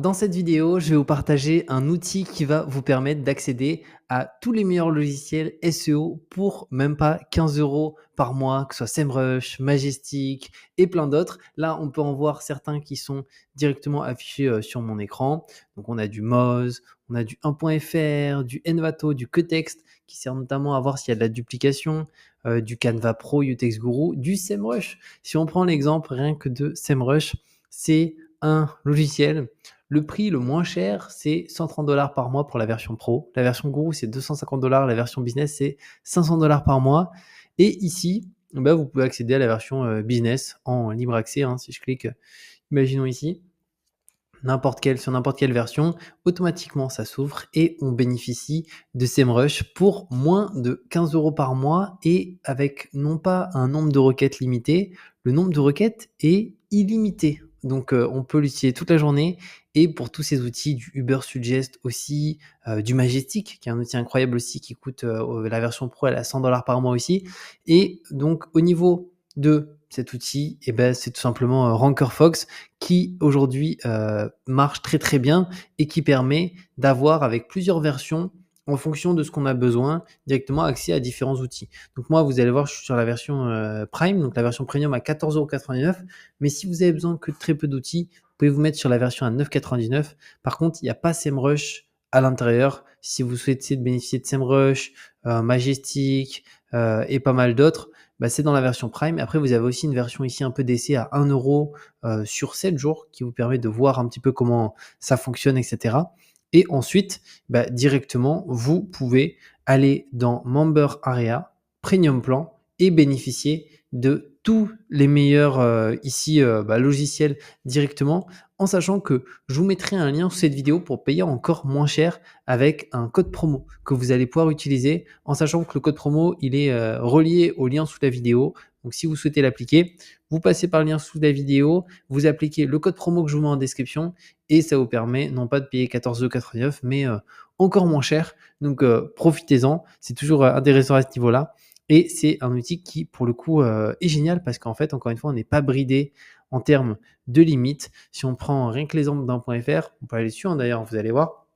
Dans cette vidéo, je vais vous partager un outil qui va vous permettre d'accéder à tous les meilleurs logiciels SEO pour même pas 15 euros par mois, que ce soit SEMrush, Majestic et plein d'autres. Là, on peut en voir certains qui sont directement affichés sur mon écran. Donc, on a du Moz, on a du 1.fr, du Envato, du Quetext qui sert notamment à voir s'il y a de la duplication, du Canva Pro, Utex Guru, du SEMrush. Si on prend l'exemple rien que de SEMrush, c'est un logiciel. Le prix le moins cher, c'est 130 $ par mois pour la version pro. La version Guru, c'est 250 $. La version business, c'est 500 $ par mois. Et ici, bah, vous pouvez accéder à la version business en libre accès. Si je clique, imaginons ici, sur n'importe quelle version, automatiquement ça s'ouvre et on bénéficie de SEMrush pour moins de 15 euros par mois et avec non pas un nombre de requêtes limité, le nombre de requêtes est illimité. Donc on peut l'utiliser toute la journée et pour tous ces outils, du Ubersuggest aussi, du Majestic qui est un outil incroyable aussi qui coûte la version pro elle est à 100 $ par mois aussi. Et donc au niveau de cet outil, eh ben, c'est tout simplement RankerFox qui aujourd'hui marche très très bien et qui permet d'avoir avec plusieurs versions en fonction de ce qu'on a besoin directement accès à différents outils. Donc moi, vous allez voir, je suis sur la version Prime, donc la version Premium à 14,99 €. Mais si vous avez besoin que de très peu d'outils, vous pouvez vous mettre sur la version à 9,99 €. Par contre, il n'y a pas SEMrush à l'intérieur. Si vous souhaitez bénéficier de SEMrush, Majestic et pas mal d'autres, bah, c'est dans la version Prime. Après, vous avez aussi une version ici un peu d'essai à 1 € sur 7 jours qui vous permet de voir un petit peu comment ça fonctionne, etc. Et ensuite, bah, directement, vous pouvez aller dans Member Area, Premium Plan et bénéficier de tous les meilleurs ici logiciels directement, en sachant que je vous mettrai un lien sous cette vidéo pour payer encore moins cher avec un code promo que vous allez pouvoir utiliser, en sachant que le code promo il est relié au lien sous la vidéo. Donc si vous souhaitez l'appliquer, vous passez par le lien sous la vidéo, vous appliquez le code promo que je vous mets en description et ça vous permet non pas de payer 14,99 € mais encore moins cher. Donc profitez-en, c'est toujours intéressant à ce niveau-là. Et c'est un outil qui, pour le coup, est génial parce qu'en fait, encore une fois, on n'est pas bridé en termes de limites. Si on prend rien que l'exemple d'1.fr, on peut aller dessus d'ailleurs, vous allez voir.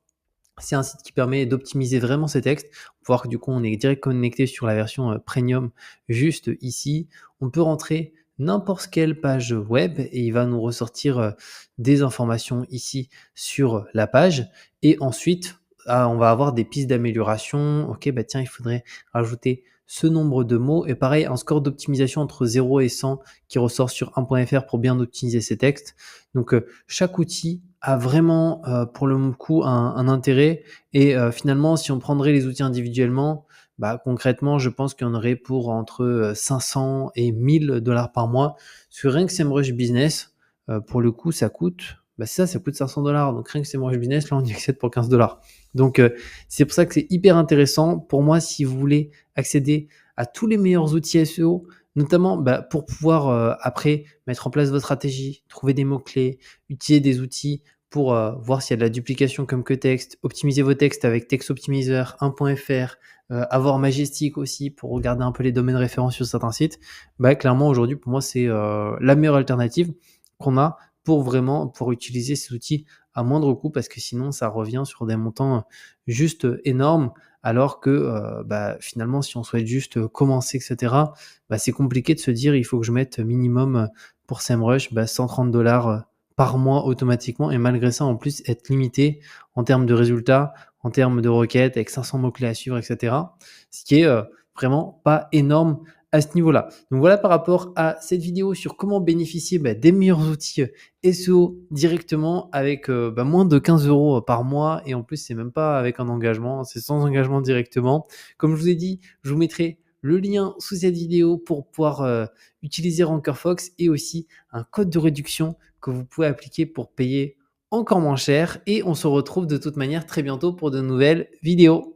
C'est un site qui permet d'optimiser vraiment ses textes. On peut voir que du coup, on est direct connecté sur la version premium juste ici. On peut rentrer n'importe quelle page web et il va nous ressortir des informations ici sur la page. Et ensuite, on va avoir des pistes d'amélioration. Ok, bah tiens, il faudrait rajouter ce nombre de mots. Et pareil, un score d'optimisation entre 0 et 100 qui ressort sur 1.fr pour bien optimiser ses textes. Donc, chaque outil a vraiment, pour le coup, un intérêt et finalement, si on prendrait les outils individuellement, bah, concrètement, je pense qu'il y en aurait pour entre, 500 et 1 000 $ par mois. Parce que rien que SEMrush Business, pour le coup, ça coûte, bah, c'est ça, ça coûte 500 $. Donc rien que SEMrush Business, là, on y accède pour 15 $. Donc c'est pour ça que c'est hyper intéressant. Pour moi, si vous voulez accéder à tous les meilleurs outils SEO, notamment, bah, pour pouvoir, après mettre en place votre stratégie, trouver des mots-clés, utiliser des outils pour voir s'il y a de la duplication comme Quetext, optimiser vos textes avec Text Optimizer, 1.fr, avoir Majestic aussi pour regarder un peu les domaines références sur certains sites. Bah, clairement, aujourd'hui, pour moi, c'est la meilleure alternative qu'on a pour utiliser ces outils à moindre coût parce que sinon, ça revient sur des montants juste énormes. Alors que bah, finalement, si on souhaite juste commencer, etc., bah, c'est compliqué de se dire il faut que je mette minimum pour SEMrush 130 $ par mois automatiquement et malgré ça, en plus, être limité en termes de résultats, en termes de requêtes avec 500 mots-clés à suivre, etc. Ce qui est vraiment pas énorme à ce niveau-là. Donc voilà par rapport à cette vidéo sur comment bénéficier des meilleurs outils SEO directement avec moins de 15 € par mois et en plus, c'est même pas avec un engagement, c'est sans engagement directement. Comme je vous ai dit, je vous mettrai le lien sous cette vidéo pour pouvoir utiliser RankerFox et aussi un code de réduction que vous pouvez appliquer pour payer encore moins cher et on se retrouve de toute manière très bientôt pour de nouvelles vidéos.